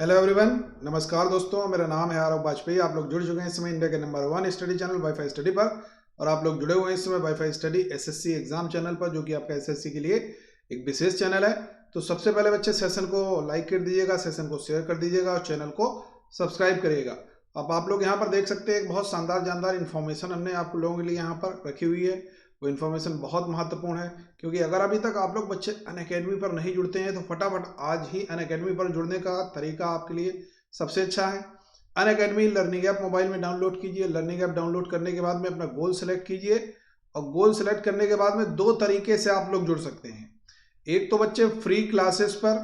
Hello everyone, नमस्कार दोस्तों। मेरा नाम है आरव वाजपेयी। आप लोग जुड़ चुके हैं इस समय इंडिया के number 1 study channel wifi study पर, और आप लोग जुड़े हुए हैं इस समय wifi study SSC exam channel पर, जो कि आपका एसएससी के लिए एक विशेष चैनल है। तो सबसे पहले बच्चे सेशन को लाइक कर दीजिएगा, सेशन को शेयर कर दीजिएगा और चैनल को सब्सक्राइब करिएगा। अब आप लोग यहाँ पर देख सकते हैं एक बहुत शानदार जानदार इन्फॉर्मेशन हमने आप लोगों के लिए यहाँ पर रखी हुई है। वो इन्फॉर्मेशन बहुत महत्वपूर्ण है, क्योंकि अगर अभी तक आप लोग बच्चे अनअकैडमी पर नहीं जुड़ते हैं तो फटाफट आज ही अनअकैडमी पर जुड़ने का तरीका आपके लिए सबसे अच्छा है। अनअकैडमी लर्निंग ऐप मोबाइल में डाउनलोड कीजिए। लर्निंग ऐप डाउनलोड करने के बाद में अपना गोल सेलेक्ट कीजिए, और गोल सेलेक्ट करने के बाद में दो तरीके से आप लोग जुड़ सकते हैं। एक तो बच्चे फ्री क्लासेस पर,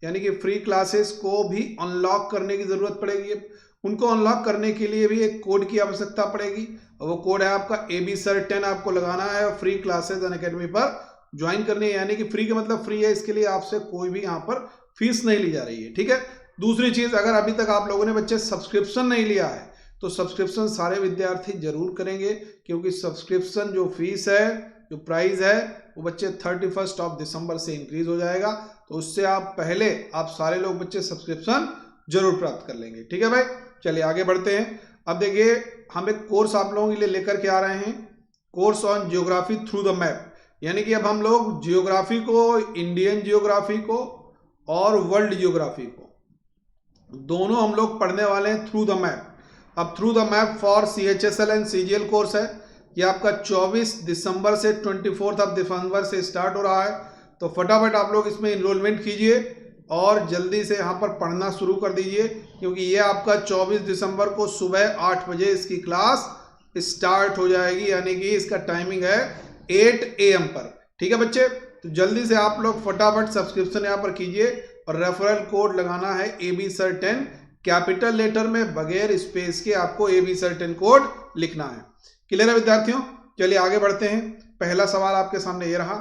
यानी कि फ्री क्लासेस को भी अनलॉक करने की ज़रूरत पड़ेगी। उनको अनलॉक करने के लिए भी एक कोड की आवश्यकता पड़ेगी, और वो कोड है आपका ABSIR10। आपको लगाना है और फ्री क्लासेस अनअकैडमी पर ज्वाइन करनी है, यानी कि फ्री का मतलब फ्री है, इसके लिए आपसे कोई भी यहाँ पर फीस नहीं ली जा रही है। ठीक है। दूसरी चीज, अगर अभी तक आप लोगों ने बच्चे सब्सक्रिप्शन नहीं लिया है तो सब्सक्रिप्शन सारे विद्यार्थी जरूर करेंगे, क्योंकि सब्सक्रिप्शन जो फीस है, जो प्राइस है, वो बच्चे 31 दिसंबर से इंक्रीज हो जाएगा। तो उससे आप पहले आप सारे लोग बच्चे सब्सक्रिप्शन जरूर प्राप्त कर लेंगे। ठीक है भाई, चलिए आगे बढ़ते हैं। अब देखिए, हम एक कोर्स आप लोगों के लिए लेकर के आ रहे हैं, course on geography through the map. यानी कि अब हम लोग जियोग्राफी को, इंडियन जियोग्राफी को और वर्ल्ड जियोग्राफी को दोनों हम लोग पढ़ने वाले हैं थ्रू द मैप। अब through the map for CHSL and CGL course है। ये आपका 24 दिसंबर से 24 दिसंबर से स्टार्ट हो रहा है। तो फटाफट आप लोग इसमें इनरोलमेंट कीजिए और जल्दी से यहाँ पर पढ़ना शुरू कर दीजिए, क्योंकि ये आपका 24 दिसंबर को सुबह 8 बजे इसकी क्लास स्टार्ट हो जाएगी, यानी कि इसका टाइमिंग है 8 AM पर। ठीक है बच्चे, तो जल्दी से आप लोग फटाफट सब्सक्रिप्शन यहाँ पर कीजिए, और रेफरल कोड लगाना है ABSIR10, कैपिटल लेटर में बगैर स्पेस के आपको ABSIR10 कोड लिखना है। क्लियर है विद्यार्थियों? चलिए आगे बढ़ते हैं। पहला सवाल आपके सामने ये रहा,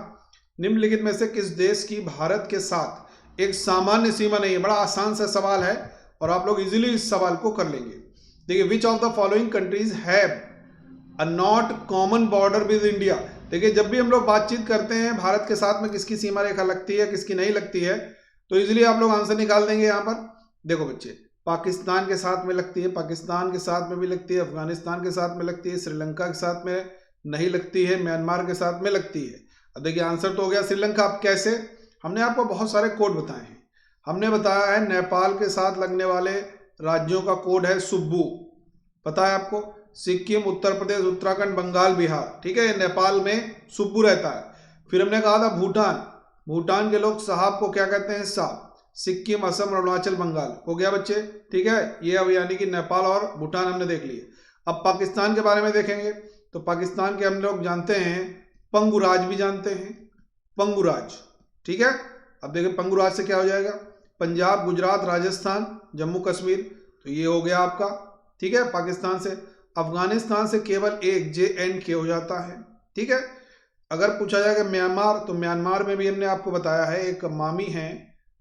निम्नलिखित में से किस देश की भारत के साथ एक सामान्य सीमा नहीं है? बड़ा आसान सा सवाल है और आप लोग इजीली इस सवाल को कर लेंगे। देखिए, विच of the following countries have a not common border with India. देखिए, जब भी हम लोग बातचीत करते हैं भारत के साथ में किसकी सीमा रेखा लगती है, किसकी नहीं लगती है, तो इजीली आप लोग आंसर निकाल देंगे। यहाँ पर देखो बच्चे, पाकिस्तान के साथ में लगती है, पाकिस्तान के साथ में भी लगती है, अफगानिस्तान के साथ में लगती है, श्रीलंका के साथ में नहीं लगती है, म्यांमार के साथ में लगती है। अब देखिए, आंसर तो हो गया श्रीलंका। अब कैसे? हमने आपको बहुत सारे कोड बताए हैं। हमने बताया है नेपाल के साथ लगने वाले राज्यों का कोड है सुब्बू, पता है आपको? सिक्किम, उत्तर प्रदेश, उत्तराखंड, बंगाल, बिहार, ठीक है, नेपाल में सुब्बू रहता है। फिर हमने कहा था भूटान, भूटान के लोग साहब को क्या कहते हैं? साहब। सिक्किम, असम, अरुणाचल, बंगाल। हो गया बच्चे, ठीक है। ये अब यानी कि नेपाल और भूटान हमने देख लिए। अब पाकिस्तान के बारे में देखेंगे, तो पाकिस्तान के हम लोग जानते हैं पंगुराज भी जानते हैं, पंगुराज, ठीक है। अब देखिए, पंगुराज से क्या हो जाएगा? पंजाब, गुजरात, राजस्थान, जम्मू कश्मीर। तो ये हो गया आपका, ठीक है, पाकिस्तान से। अफगानिस्तान से केवल एक JNK हो जाता है, ठीक है। अगर पूछा जाएगा म्यांमार, तो म्यांमार में भी हमने आपको बताया है एक मामी है,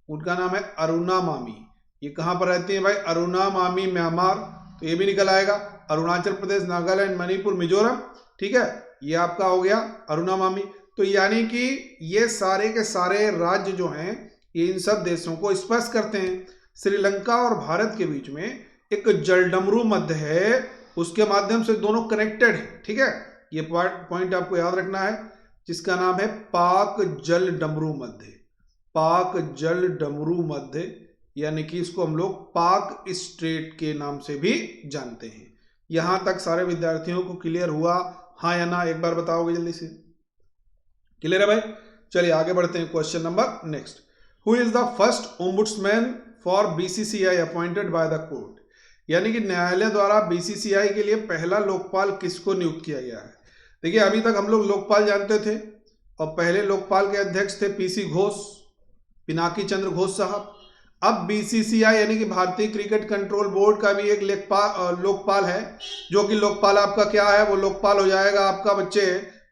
उनका नाम है अरुणा मामी। ये कहाँ पर रहती है भाई? अरुणा मामी, म्यांमार। तो ये भी निकल आएगा। अरुणाचल प्रदेश, नागालैंड, मणिपुर, मिजोरम, ठीक है, ये आपका हो गया अरुणा मामी। तो यानी कि ये सारे के सारे राज्य जो हैं, ये इन सब देशों को स्पर्श करते हैं। श्रीलंका और भारत के बीच में एक जलडमरू मध्य है, उसके माध्यम से दोनों कनेक्टेड है, ठीक है। ये पॉइंट आपको याद रखना है, जिसका नाम है पाक जल डमरू मध्य, पाक जल डमरू मध्य, यानी कि इसको हम लोग पाक स्ट्रेट के नाम से भी जानते हैं। यहां तक सारे विद्यार्थियों को क्लियर हुआ? हाँ या ना, एक बार बताओगे जल्दी से? क्लियर है भाई? चलिए आगे बढ़ते हैं। Question number next, who is the first ombudsman for BCCI appointed by the court? यानी कि न्यायालय द्वारा BCCI के लिए पहला लोकपाल किसको नियुक्त किया गया है? देखिए, अभी तक हम लोग लोकपाल जानते थे, और पहले लोकपाल के अध्यक्ष थे PC घोष, पिनाकी चंद्र घोष साहब। अब BCCI यानी कि भारतीय क्रिकेट कंट्रोल बोर्ड का भी एक लोकपाल है, जो कि लोकपाल आपका क्या है? वो लोकपाल हो जाएगा आपका बच्चे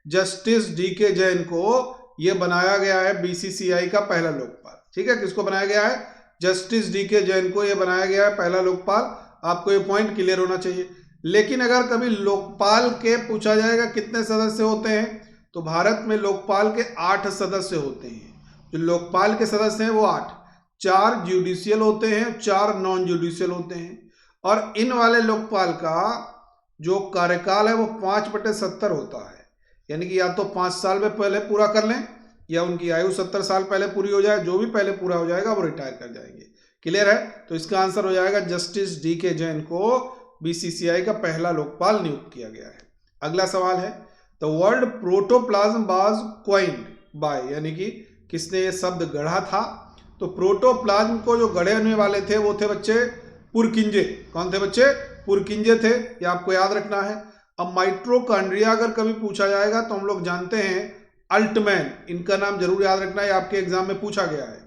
जस्टिस DK जैन को ये बनाया गया है BCCI का पहला लोकपाल, ठीक है। किसको बनाया गया है? जस्टिस DK जैन को ये बनाया गया है पहला लोकपाल। आपको ये पॉइंट क्लियर होना चाहिए। लेकिन अगर कभी लोकपाल के पूछा जाएगा कितने सदस्य होते हैं, तो भारत में लोकपाल के 8 सदस्य होते हैं। जो लोकपाल के सदस्य हैं वो 8, 4 जुडिशियल होते हैं, 4 नॉन जुडिशियल होते हैं। और इन वाले लोकपाल का जो कार्यकाल है वो 5/70 होता है, यानी कि या तो 5 साल में पहले पूरा कर लें या उनकी आयु 70 साल पहले पूरी हो जाए, जो भी पहले पूरा हो जाएगा वो रिटायर कर जाएंगे। क्लियर है? तो इसका आंसर हो जाएगा जस्टिस DK जैन को BCCI का पहला लोकपाल नियुक्त किया गया है। अगला सवाल है, the word protoplasm was coined by, यानी कि किसने ये शब्द गढ़ा था? तो प्रोटोप्लाज्म को जो गढ़ने वाले थे वो थे बच्चे पुरकिंजे। कौन थे बच्चे? पुरकिंजे थे, ये आपको याद रखना है। अब माइटोकॉन्ड्रिया अगर कभी पूछा जाएगा तो हम लोग जानते हैं अल्टमैन, इनका नाम जरूर याद रखना है, आपके एग्जाम में पूछा गया है।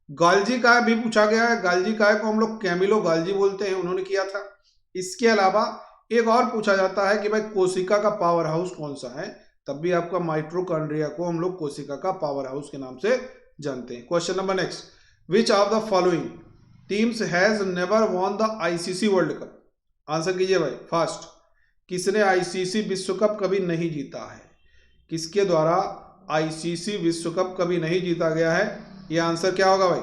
गाल्जी काय भी पूछा गया है, गाल्जी काय को हम लोग कैमिलो गाल्जी बोलते हैं, उन्होंने किया था। इसके अलावा एक और पूछा जाता है कि भाई कोशिका का पावर हाउस कौन सा है, तब भी आपका माइटोकॉन्ड्रिया को हम लोग कोशिका का पावर हाउस के नाम से जानते हैं। Question number next, which of the following teams has never won the ICC world cup? Answer कीजिए भाई फास्ट। किसने ICC विश्व कप कभी नहीं जीता है? किसके द्वारा ICC विश्व कप कभी नहीं जीता गया है? ये आंसर क्या होगा भाई?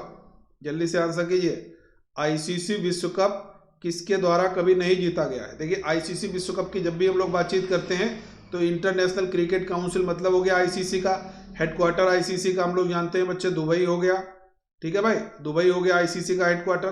जल्दी से आंसर कीजिए। ICC विश्व कप किसके द्वारा कभी नहीं जीता गया है? देखिए ICC विश्व कप की जब भी हम लोग बातचीत करते हैं तो इंटरनेशनल क्रिकेट काउंसिल मतलब हो गया ICC का। हेडक्वार्टर ICC का हम लोग जानते हैं बच्चे दुबई हो गया, ठीक है भाई, दुबई हो गया ICC का हेडक्वार्टर।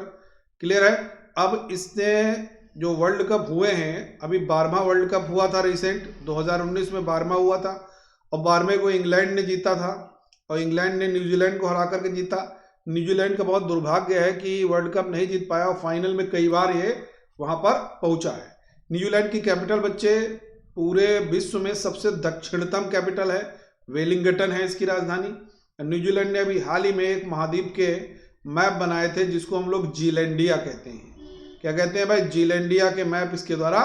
क्लियर है? अब इसने जो वर्ल्ड कप हुए हैं, अभी 12वां वर्ल्ड कप हुआ था रिसेंट, 2019 में 12वां हुआ था, और 12वें को इंग्लैंड ने जीता था और इंग्लैंड ने न्यूजीलैंड को हरा करके जीता। न्यूजीलैंड का बहुत दुर्भाग्य है कि वर्ल्ड कप नहीं जीत पाया और फाइनल में कई बार ये वहां पर पहुंचा है। न्यूजीलैंड की कैपिटल बच्चे पूरे विश्व में सबसे दक्षिणतम कैपिटल है, वेलिंगटन है इसकी राजधानी। न्यूजीलैंड ने अभी हाल ही में एक महाद्वीप के मैप बनाए थे जिसको हम लोग जीलैंडिया कहते हैं। क्या कहते हैं भाई? जीलैंडिया के मैप इसके द्वारा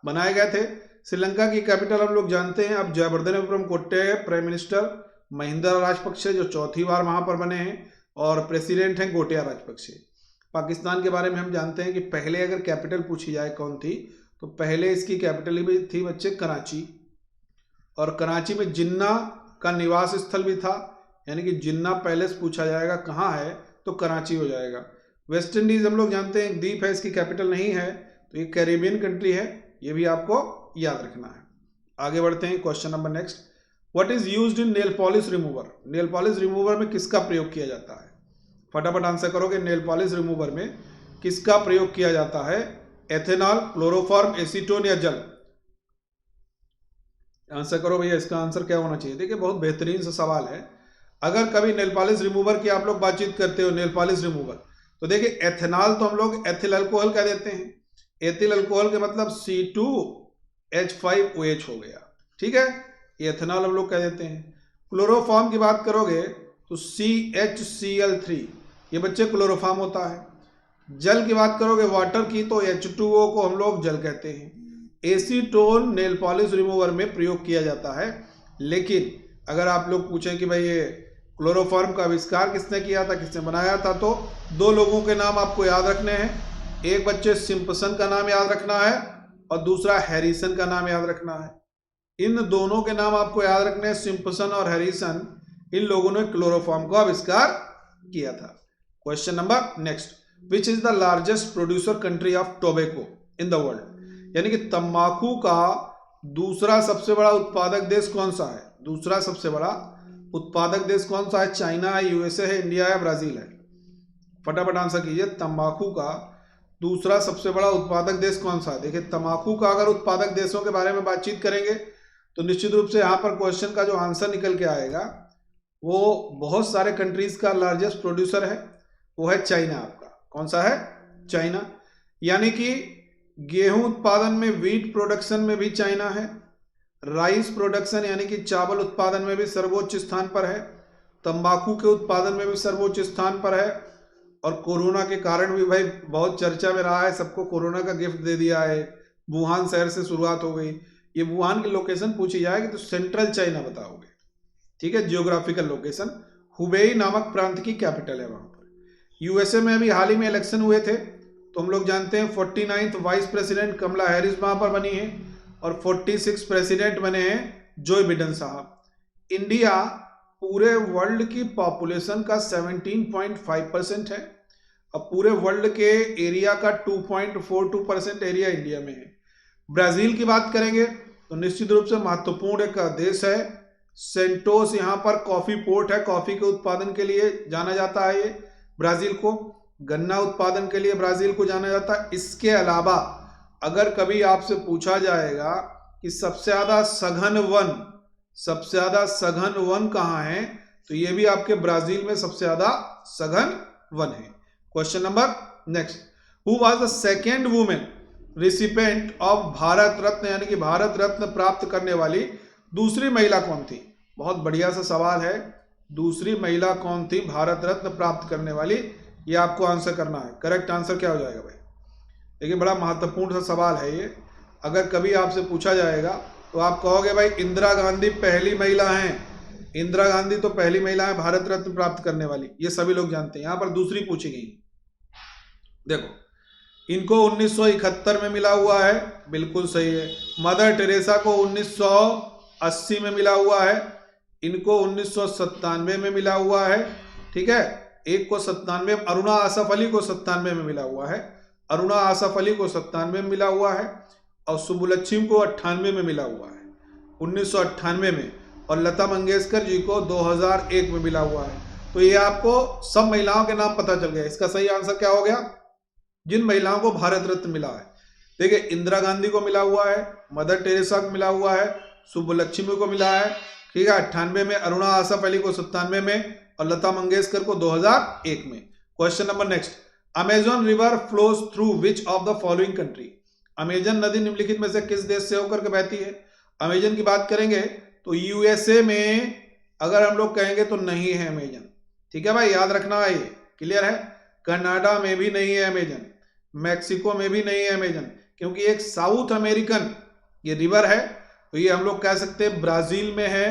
बनाए गए थे। श्रीलंका की कैपिटल हम लोग जानते हैं अब जयवर्धनेपुरम कोट्टे, प्राइम मिनिस्टर महिंदा राजपक्षे जो 4थी बार वहां पर बने हैं, और प्रेसिडेंट हैं गोटिया राजपक्षे। पाकिस्तान के बारे में हम जानते हैं कि पहले अगर कैपिटल पूछी जाए कौन थी, तो पहले इसकी कैपिटल भी थी बच्चे कराची, और कराची में जिन्ना का निवास स्थल भी था, यानी कि जिन्ना पैलेस पूछा जाएगा कहाँ है तो कराची हो जाएगा। वेस्ट इंडीज हम लोग जानते हैं एक द्वीप है, इसकी कैपिटल नहीं है, तो ये कैरिबियन कंट्री है, ये भी आपको याद रखना है। आगे बढ़ते हैं, question number next, what is used in nail polish remover? Nail polish remover में किसका प्रयोग किया जाता है? फटाफट आंसर करोगे। नेल पॉलिश रिमूवर में किसका प्रयोग किया जाता है? एथेनॉल, क्लोरोफॉर्म, एसीटोन या जल? आंसर करो भैया, इसका आंसर क्या होना चाहिए? देखिए बहुत बेहतरीन सा सवाल है। अगर कभी नेल पॉलिश रिमूवर की आप लोग बातचीत करते हो, नेल पॉलिश रिमूवर, तो देखिए एथेनॉल तो हम लोग एथिल अल्कोहल कह देते हैं। एथिल अल्कोहल के मतलब C2H5OH हो गया, ठीक है, ये एथेनॉल हम लोग कह देते हैं। क्लोरोफॉर्म की बात करोगे तो CHCl3, ये बच्चे क्लोरोफॉर्म होता है। जल की बात करोगे वाटर की तो H2O को हम लोग जल कहते हैं। एसीटोन नेल पॉलिश रिमूवर में प्रयोग किया जाता है, लेकिन अगर आप लोग पूछें कि भाई ये क्लोरोफॉर्म का आविष्कार किसने किया था, किसने बनाया था, तो 2 लोगों के नाम आपको याद रखने हैं। एक बच्चे सिम्पसन का नाम याद रखना है और दूसरा हैरिसन का नाम याद रखना है। इन दोनों के नाम आपको याद रखने हैं, सिम्पसन और हैरिसन, इन लोगों ने क्लोरोफॉर्म को आविष्कार किया था। Question number next, which is the largest producer country of tobacco in the world? यानी कि तंबाकू का दूसरा सबसे बड़ा उत्पादक देश कौन सा है? दूसरा सबसे बड़ा उत्पादक देश कौन सा है? चाइना है, USA है, इंडिया है, ब्राजील है? फटाफट आंसर कीजिए। तंबाकू का दूसरा सबसे बड़ा उत्पादक देश कौन सा है? देखिए तंबाकू का अगर उत्पादक देशों के बारे में बातचीत करेंगे तो निश्चित रूप से यहाँ पर क्वेश्चन का जो आंसर निकल के आएगा वो बहुत सारे कंट्रीज का लार्जेस्ट प्रोड्यूसर है, वो है चाइना। आपका कौन सा है? चाइना। यानी कि गेहूं उत्पादन में, वीट प्रोडक्शन में भी चाइना है, राइस प्रोडक्शन यानी कि चावल उत्पादन में भी सर्वोच्च स्थान पर है, तंबाकू के उत्पादन में भी सर्वोच्च स्थान पर है, और कोरोना के कारण भी भाई बहुत चर्चा में रहा है, सबको कोरोना का गिफ्ट दे दिया है। वुहान शहर से शुरुआत हो गई। ये वुहान की लोकेशन पूछी जाएगी तो सेंट्रल चाइना बताओगे, ठीक है, जियोग्राफिकल लोकेशन। हुबेई नामक प्रांत की कैपिटल है वहां पर। USA में अभी हाल ही में इलेक्शन हुए थे तो हम लोग जानते हैं 49th वाइस प्रेसिडेंट कमला हैरिस वहां पर बनी है और 46 प्रेसिडेंट बने हैं जो बिडेन साहब। इंडिया पूरे वर्ल्ड की पॉपुलेशन का 17.5% है अब पूरे वर्ल्ड के एरिया का 2.42% एरिया इंडिया में है। ब्राजील की बात करेंगे तो निश्चित रूप से महत्वपूर्ण एक देश है। सेंटोस यहाँ पर कॉफी पोर्ट है, कॉफी के उत्पादन के लिए जाना जाता है ये ब्राजील को। गन्ना उत्पादन के लिए ब्राजील को जाना जाता है। इसके अलावा अगर कभी आपसे पूछा जाएगा कि सबसे ज्यादा सघन वन कहाँ है, तो ये भी आपके ब्राजील में सबसे ज्यादा सघन वन है। Question number next, who was the second women recipient of Bharat Ratna, यानी कि भारत रत्न प्राप्त करने वाली दूसरी महिला कौन थी? बहुत बढ़िया सा सवाल है। दूसरी महिला कौन थी भारत रत्न प्राप्त करने वाली, ये आपको आंसर करना है। करेक्ट आंसर क्या हो जाएगा भाई? देखिए बड़ा महत्वपूर्ण सा सवाल है ये। अगर कभी आपसे पूछा जाएगा तो आप कहोगे भाई इंदिरा गांधी पहली महिला हैं। इंदिरा गांधी तो पहली महिला है भारत रत्न प्राप्त करने वाली, ये सभी लोग जानते हैं। यहां पर दूसरी पूछी गई, देखो इनको 1971 में मिला हुआ है, बिल्कुल सही है। मदर टेरेसा को 1980 में मिला हुआ है, इनको 1997 में मिला हुआ है, ठीक है। एक को 97, अरुणा आसफ अली को 97 में मिला हुआ है, अरुणा आसफ अली को 97 में मिला हुआ है, और सुब्बुलक्ष्मी को 98 में मिला हुआ है, 1998 में, और लता मंगेशकर जी को 2001 में मिला हुआ है। तो ये आपको सब महिलाओं के नाम पता चल गया। इसका सही आंसर क्या हो गया? जिन महिलाओं को भारत रत्न मिला है। देखिए इंदिरा गांधी को मिला हुआ है, मदर टेरेसा को मिला हुआ है, सुब्बुलक्ष्मी को मिला है, ठीक है 98 में, अरुणा आसफ अली को 97 में, और लता मंगेशकर को 2001 में। Question number next, Amazon river flows through which of the following country? Amazon नदी निम्नलिखित में से किस देश से होकर के बहती है? अमेजन की बात करेंगे तो यूएसए में अगर हम लोग कहेंगे तो नहीं है अमेजन, ठीक है भाई, याद रखना है, ये क्लियर है। कनाडा में भी नहीं है अमेजन, मैक्सिको में भी नहीं है अमेजन, क्योंकि एक साउथ अमेरिकन ये रिवर है। तो ये हम लोग कह सकते हैं ब्राजील में है,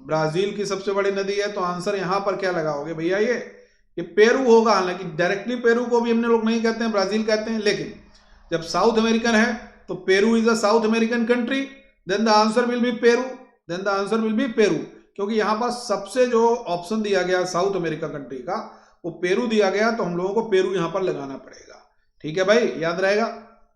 ब्राजील की सबसे बड़ी नदी है। तो आंसर यहां पर क्या लगाओगे भैया? ये पेरू होगा। हालांकि डायरेक्टली पेरू को भी हमने लोग नहीं कहते हैं, ब्राजील कहते हैं, लेकिन जब साउथ अमेरिकन है तो Peru is a South American country, then the answer will be Peru, क्योंकि यहां पर सबसे जो ऑप्शन दिया गया साउथ अमेरिका कंट्री का वो पेरू दिया गया, तो हम लोगों को पेरू यहां पर लगाना पड़ेगा, ठीक है भाई, याद रहेगा।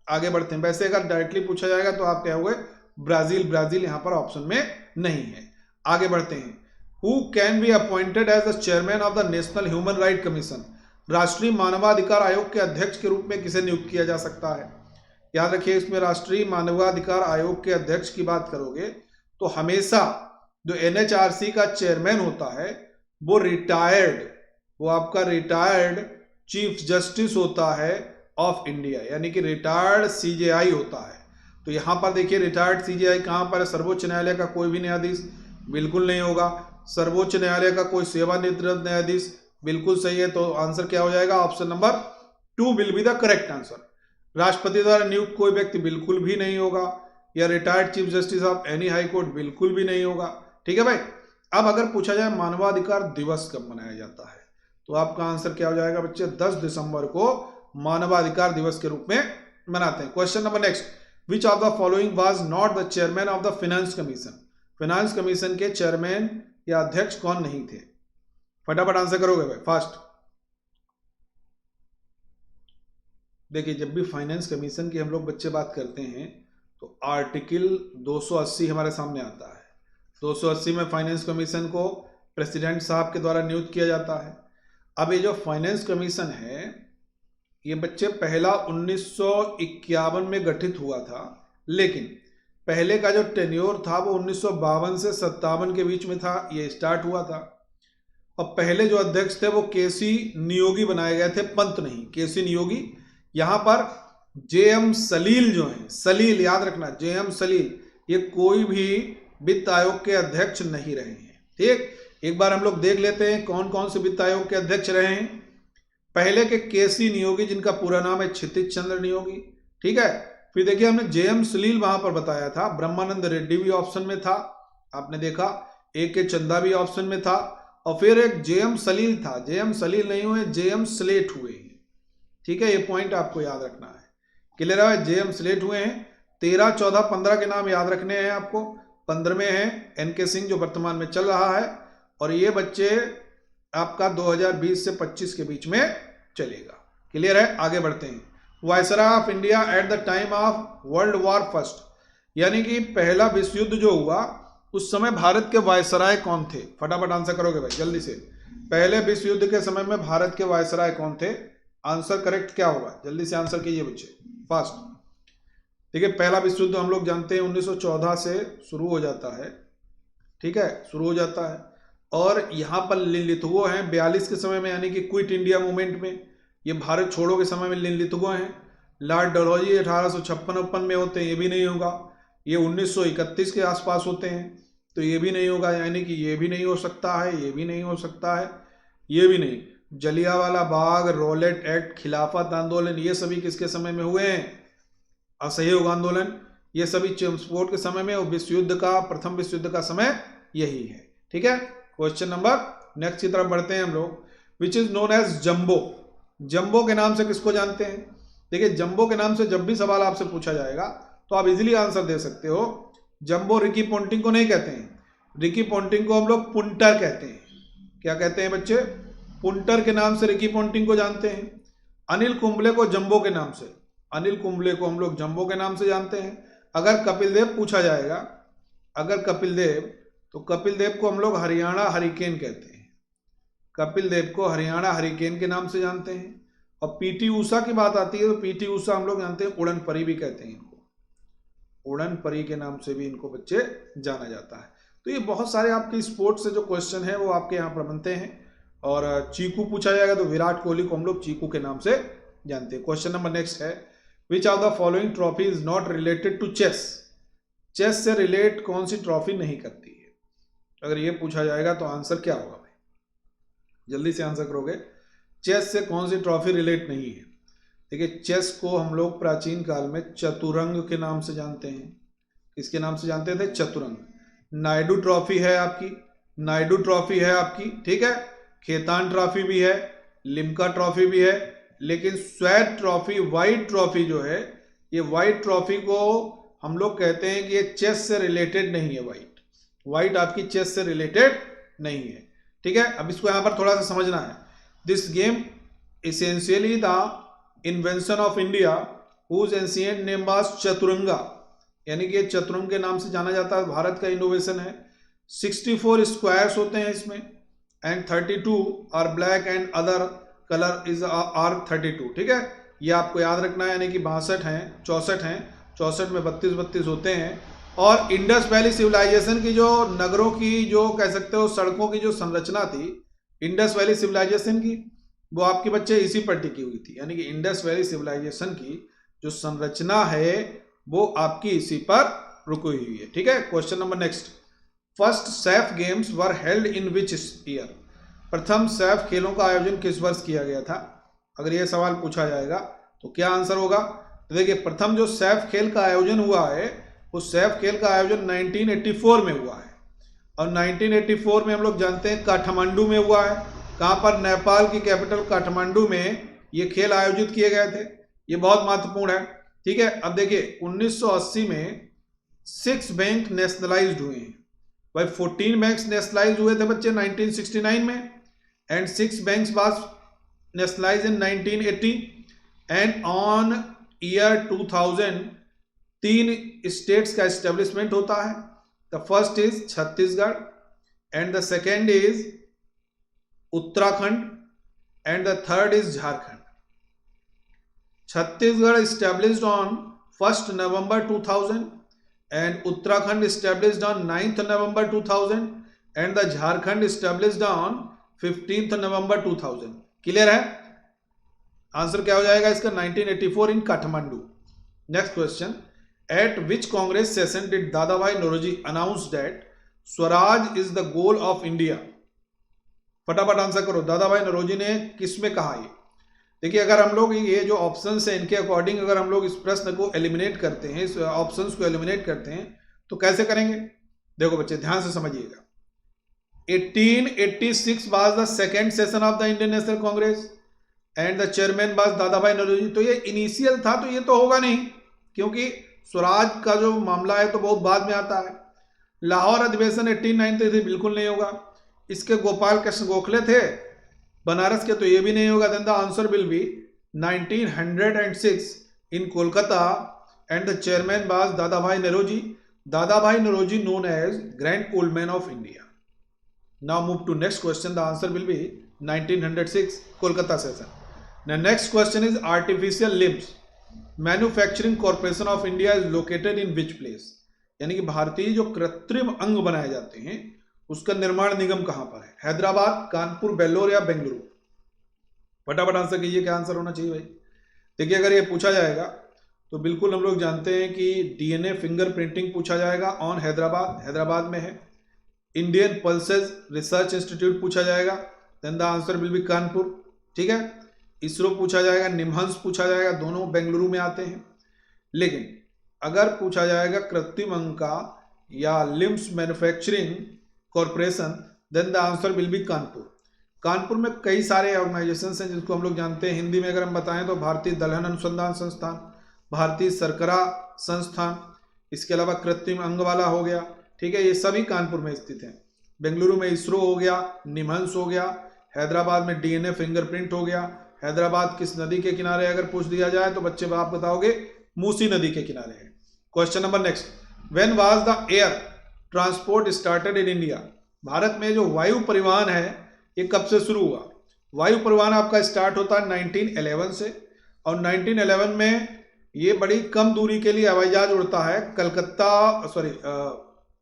आगे बढ़ते हैं। वैसे अगर डायरेक्टली पूछा जाएगा तो आप कहोगे ब्राजील यहां पर ऑप्शन में नहीं है। आगे बढ़ते हैं। Who can be appointed as the chairman of the national human right commission? राष्ट्रीय मानवाधिकार आयोग के अध्यक्ष के रूप में किसे नियुक्त किया जा सकता है? याद रखिए, इसमें राष्ट्रीय मानवाधिकार आयोग के अध्यक्ष की बात करोगे तो हमेशा जो एनएचआरसी का चेयरमैन होता है वो आपका रिटायर्ड चीफ जस्टिस होता है ऑफ इंडिया, यानी कि रिटायर्ड सीजेआई होता है। तो यहां पर देखिए रिटायर्ड सीजेआई कहां पर है? सर्वोच्च न्यायालय का कोई भी न्यायाधीश, बिल्कुल नहीं होगा। सर्वोच्च न्यायालय का कोई सेवानिवृत्त न्यायाधीश, बिल्कुल सही है। तो आंसर क्या हो जाएगा? Option number 2 will be the correct answer. राष्ट्रपति द्वारा नियुक्त कोई व्यक्ति बिल्कुल भी नहीं होगा, या retired chief justice of any high court बिल्कुल भी नहीं होगा, ठीक है भाई। अब अगर पूछा जाए मानवाधिकार दिवस कब मनाया जाता है, तो आपका आंसर क्या हो जाएगा बच्चे? 10 दिसंबर को मानवाधिकार दिवस के रूप में मनाते हैं। Question number next, which of the following was not the chairman of the finance commission? Finance commission के चेयरमैन या अध्यक्ष कौन नहीं थे? फटाफट आंसर करोगे भाई, फास्ट। देखिए जब भी फाइनेंस कमीशन की हम लोग बच्चे बात करते हैं तो आर्टिकल 280 हमारे सामने आता है। 280 में फाइनेंस कमीशन को प्रेसिडेंट साहब के द्वारा नियुक्त किया जाता है। अब ये जो फाइनेंस कमीशन है ये बच्चे पहला 1951 में गठित हुआ था, लेकिन पहले का जो टेन्योर था वो 1952 से 57 के बीच में था, ये स्टार्ट हुआ था। और पहले जो अध्यक्ष थे वो केसी नियोगी बनाए गए थे, पंत नहीं, केसी नियोगी। यहां पर जेएम सलील जो है, सलील याद रखना, जेएम सलील ये कोई भी वित्त आयोग के अध्यक्ष नहीं रहे हैं, ठीक। एक बार हम लोग देख लेते हैं कौन कौन से वित्त आयोग के अध्यक्ष रहे हैं। पहले के केसी नियोगी जिनका पूरा नाम है क्षितिज चंद्र नियोगी, ठीक है। फिर देखिए हमने जेएम सलील वहां पर बताया था, ब्रह्मानंद रेड्डी भी ऑप्शन में था, आपने देखा, ए के चंदा भी ऑप्शन में था, और फिर एक जेएम सलील था, जेएम सलील नहीं हुए, जेएम स्लेट हुए, ठीक है। ये पॉइंट आपको याद रखना है, क्लियर है। जेएम स्लेट हुए हैं। 13, 14, 15 के नाम याद रखने हैं आपको। 15 में है एनके सिंह जो वर्तमान में चल रहा है, और ये बच्चे आपका 2020 से 25 के बीच में चलेगा। क्लियर है, आगे बढ़ते हैं। Viceroy of India at the time of world war first, यानी कि पहला विश्व युद्ध जो हुआ उस समय भारत के वायसराय कौन थे? फटाफट आंसर करोगे भाई जल्दी से। पहले विश्व युद्ध के समय में भारत के वायसराय कौन थे? आंसर करेक्ट क्या होगा? जल्दी से आंसर कीजिए बच्चे, फास्ट। ठीक है, पहला विश्व युद्ध हम लोग जानते हैं 1914 से शुरू हो जाता है। ठीक है, शुरू हो जाता है और यहाँ पर लिथुगो हैं 42 के समय में, यानी कि क्विट इंडिया मूवमेंट में। ये भारत छोड़ो के समय में लिथुगो हैं। लॉर्ड डलहौजी 1856 में होते हैं, ये भी नहीं होगा। ये 1931 के आसपास होते हैं, तो ये भी नहीं होगा, यानी कि ये भी नहीं हो सकता है, ये भी नहीं हो सकता है, ये भी नहीं। जलियांवाला बाग, रॉलेट एक्ट, खिलाफत आंदोलन, ये सभी किसके समय में हुए हैं? असहयोग आंदोलन, ये सभी चेम्सफोर्ड के समय में, और विश्व युद्ध का, प्रथम विश्व युद्ध का समय यही है। ठीक है, क्वेश्चन नंबर नेक्स्ट की तरफ बढ़ते हैं हम लोग। Which is known as jumbo, jumbo के नाम से किसको जानते हैं? देखिए, जंबो के नाम से जब भी सवाल आपसे पूछा जाएगा तो आप इजीली आंसर दे सकते हो। जंबो रिकी पोंटिंग को नहीं कहते हैं, रिकी पोंटिंग को हम लोग पुंटर कहते हैं। क्या कहते हैं बच्चे? पुंटर के नाम से रिकी पोंटिंग को जानते हैं। अनिल कुंबले को जंबो के नाम से, अनिल कुंबले को हम लोग जंबो के नाम से जानते हैं। अगर कपिल देव पूछा जाएगा, अगर कपिल देव, तो कपिल देव को हम लोग हरियाणा हरिकेन कहते हैं। कपिल देव को हरियाणा हरिकेन के नाम से जानते हैं। और पीटी ऊषा की बात आती है तो पीटी ऊषा हम लोग जानते हैं उड़न परी भी कहते हैं इनको, उड़न परी के नाम से भी इनको बच्चे जाना जाता है। तो ये बहुत सारे आपके स्पोर्ट्स से जो क्वेश्चन है वो आपके यहाँ पर बनते हैं। और चीकू पूछा जाएगा तो विराट कोहली को हम लोग चीकू के नाम से जानते हैं। क्वेश्चन नंबर नेक्स्ट है, which of the following trophy is not related to chess, chess से रिलेट कौन सी ट्रॉफी नहीं करती है? अगर ये पूछा जाएगा तो आंसर क्या होगा भाई? जल्दी से आंसर करोगे। चेस से कौन सी ट्रॉफी रिलेट नहीं है? देखिए, चेस को हम लोग प्राचीन काल में चतुरंग के नाम से जानते हैं। किसके नाम से जानते थे? चतुरंग। नायडू ट्रॉफी है आपकी, नायडू ट्रॉफी है आपकी, ठीक है। खेतान ट्रॉफी भी है, लिम्का ट्रॉफी भी है, लेकिन स्वेट ट्रॉफी, व्हाइट ट्रॉफी जो है, ये व्हाइट ट्रॉफी को हम लोग कहते हैं कि ये चेस से रिलेटेड नहीं है। व्हाइट, व्हाइट आपकी चेस से रिलेटेड नहीं है। ठीक है, अब इसको यहां पर थोड़ा सा समझना है। This game essentially the invention of India whose ancient name was Chaturanga, यानी कि चतुरंग के नाम से जाना जाता है, भारत का इनोवेशन है। 64 स्क्वायर्स होते हैं इसमें and 32 are black and other colour is are 32। ठीक है, ये आपको याद रखना है, यानी कि 62 हैं, 64 हैं, 64 में 32 होते हैं। और इंडस वैली सिविलाइजेशन की जो नगरों की, जो कह सकते हो सड़कों की जो संरचना थी इंडस वैली सिविलाइजेशन की, वो आपके बच्चे इसी पर टिकी हुई थी। यानी कि इंडस वैली सिविलाइजेशन की जो संरचना है वो आपकी इसी पर रुकी हुई है। ठीक है, question number next, first SAF games were held in which year, प्रथम सैफ खेलों का आयोजन किस वर्ष किया गया था? अगर यह सवाल पूछा जाएगा तो क्या आंसर होगा? तो देखिए, प्रथम जो सैफ खेल का आयोजन हुआ है उस सैफ खेल का आयोजन 1984 में हुआ है। और 1984 में हम लोग जानते हैं काठमांडू में हुआ है। कहाँ पर? नेपाल की कैपिटल काठमांडू में ये खेल आयोजित किए गए थे। ये बहुत महत्वपूर्ण है। ठीक है, अब देखिए 1980 में 6 बैंक नेशनलाइज्ड हुए हैं भाई। 14 बैंक्स नेशनलाइज हुए थे बच्चे 1969 में and 6 banks was nationalise in 1980 and on year 2000 3 states का एस्टेब्लिशमेंट होता है। The first is Chhattisgarh and the second is Uttarakhand and the third is Jharkhand. Chhattisgarh established on 1st November 2000 and Uttarakhand established on 9th November 2000 and the Jharkhand established on 15th November 2000। Clear है? Answer क्या हो जाएगा इसका? 1984 in Kathmandu. Next question, at which Congress session did Dadabhai Naoroji announce that swaraj is the goal of India? फटाफट answer करो। दादाभाई नौरोजी ने किस में कहा ये? देखिए, अगर हम लोग ये जो ऑप्शंस हैं इनके अकॉर्डिंग अगर हम लोग इस प्रश्न को एलिमिनेट करते हैं, इस ऑप्शंस को एलिमिनेट करते हैं तो कैसे करेंगे? देखो बच्चे ध्यान से समझिएगा। 1886 was the second session of the Indian National Congress and the chairman was Dadabhai Naoroji. तो ये इनिशियल था, तो ये तो होगा नहीं, क्योंकि स्वराज का जो मामला है तो बहुत बाद में आता है। लाहौर अधिवेशन 1893 बिल्कुल नहीं होगा। इसके गोपाल कृष्ण गोखले थे बनारस के तो ये भी नहीं होगा। Then the answer will be 1906 in Kolkata and the chairman was Dadabhai Naoroji. Dadabhai Naoroji known as Grand Old Man of India. Now move to next question. The answer will be 1906 Kolkata session. Now next question is artificial limbs. Manufacturing Corporation of India is located in which place? यानी कि भारतीय जो कृत्रिम अंग बनाए जाते हैं उसका निर्माण निगम कहां पर है? हैदराबाद, कानपुर, बेल्लोर या बेंगलुरु? फटाफट आंसर कीजिए, क्या आंसर होना चाहिए भाई? देखिए अगर ये पूछा जाएगा तो बिल्कुल हम लोग जानते हैं कि डीएनए फिंगर प्रिंटिंग पूछा जाएगा ऑन हैदराबाद, हैदराबाद में है। इंडियन पल्सेस रिसर्च इंस्टीट्यूट पूछा जाएगा, then the answer will be Kanpur. ठीक है, इसरो पूछा जाएगा, निमहंस पूछा जाएगा, दोनों बेंगलुरु में आते हैं। लेकिन अगर पूछा जाएगा कृत्रिम अंग का या limbs manufacturing corporation, then the answer will be Kanpur. Kanpur में कई सारे ऑर्गेनाइजेशंस हैं जिनको हम लोग जानते हैं। हिंदी में अगर हम बताएं तो भारतीय दलहन अनुसंधान संस्थान, भारतीय शर्करा संस्थान, इसके अलावा कृत्रिम अंग वाला हो गया। ठीक है, ये सभी कानपुर में स्थित हैं। बेंगलुरु में इसरो हो गया, निमहंस हो गया, हैदराबाद में डीएनए फिंगरप्रिंट हो गया। हैदराबाद किस नदी के किनारे अगर पूछ दिया जाए तो बच्चे आप बताओगे मूसी नदी के किनारे है। Question number next, when was the air transport started in India? Bharat में जो वायु परिवहन है ये कब से शुरू हुआ? वायु परिवहन आपका स्टार्ट होता है 1911 से, और 1911 में ये बड़ी कम दूरी के लिए हवाई जहाज उड़ता है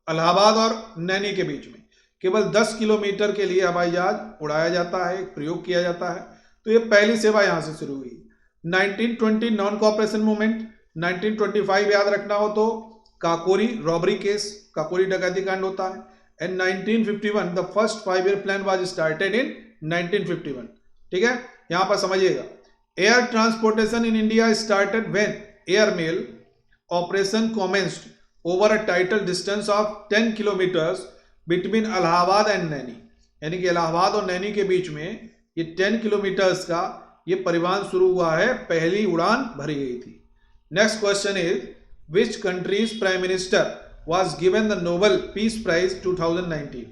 इलाहाबाद और नैनी के बीच में। केवल 10 किलोमीटर के लिए हवाई जहाज उड़ाया जाता है, प्रयोग किया जाता है। तो ये पहली सेवा यहां से शुरू हुई। 1920 नॉन कॉपरेशन मूवमेंट, 1925 याद रखना हो तो काकोरी रॉबरी केस, काकोरी डकैती कांड होता है। And 1951 the first 5 year plan was started in 1951। ठीक है, यहां पर समझिएगा, air transportation in India started when air mail operation commenced over a title distance of 10 kilometres between Allahabad and Naini. यानी कि इलाहाबाद और नैनी के बीच में ये 10 किलोमीटर्स का ये परिवहन शुरू हुआ है, पहली उड़ान भरी गई थी। Next question is which country's prime minister was given the Nobel Peace Prize 2019?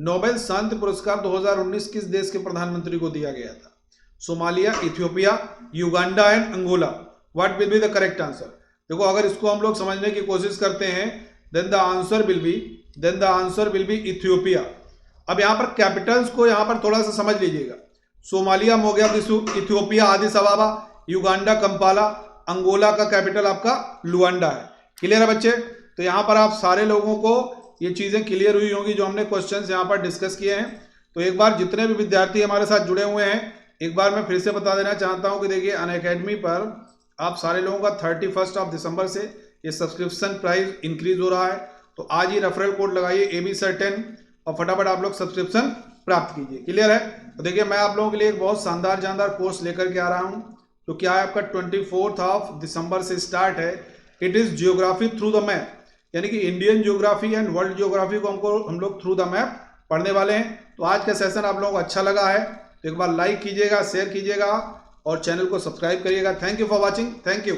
Nobel शांति पुरस्कार 2019 किस देश के प्रधानमंत्री को दिया गया था? Somalia, Ethiopia, Uganda and Angola. What will be the correct answer? देखो अगर इसको हम लोग समझने की कोशिश करते हैं then the answer will be Ethiopia. अब यहाँ पर कैपिटल्स को यहाँ पर थोड़ा सा समझ लीजिएगा। Somalia Mogadishu, Ethiopia आदिस अबाबा, Uganda Kampala, Angola का कैपिटल आपका लुआंडा है। क्लियर है बच्चे? तो यहां पर आप सारे लोगों को ये चीजें क्लियर हुई होंगी जो हमने क्वेश्चंस यहां पर डिस्कस किए हैं। तो एक बार जितने भी विद्यार्थी हमारे साथ जुड़े हुए हैं एक बार मैं फिर से बता देना चाहता हूं कि देखिए अनअकैडमी पर आप सारे लोगों का 31 दिसंबर से ये सब्सक्रिप्शन प्राइस इंक्रीज हो रहा है। तो आज ही रेफरल कोड लगाइए AB10 और फटाफट आप लोग सब्सक्रिप्शन प्राप्त कीजिए। क्लियर है? तो देखिए मैं आप लोगों के लिए एक बहुत शानदार कोर्स लेकर के आ रहा हूँ। तो क्या है आपका 24 दिसंबर से स्टार्ट है। It is geography through the map, यानी कि Indian geography and world geography को हम लोग थ्रू द मैप पढ़ने वाले हैं। तो आज का सेशन आप लोगों को अच्छा लगा है तो एक बार लाइक कीजिएगा, शेयर कीजिएगा और चैनल को सब्सक्राइब करिएगा। Thank you for watching. Thank you.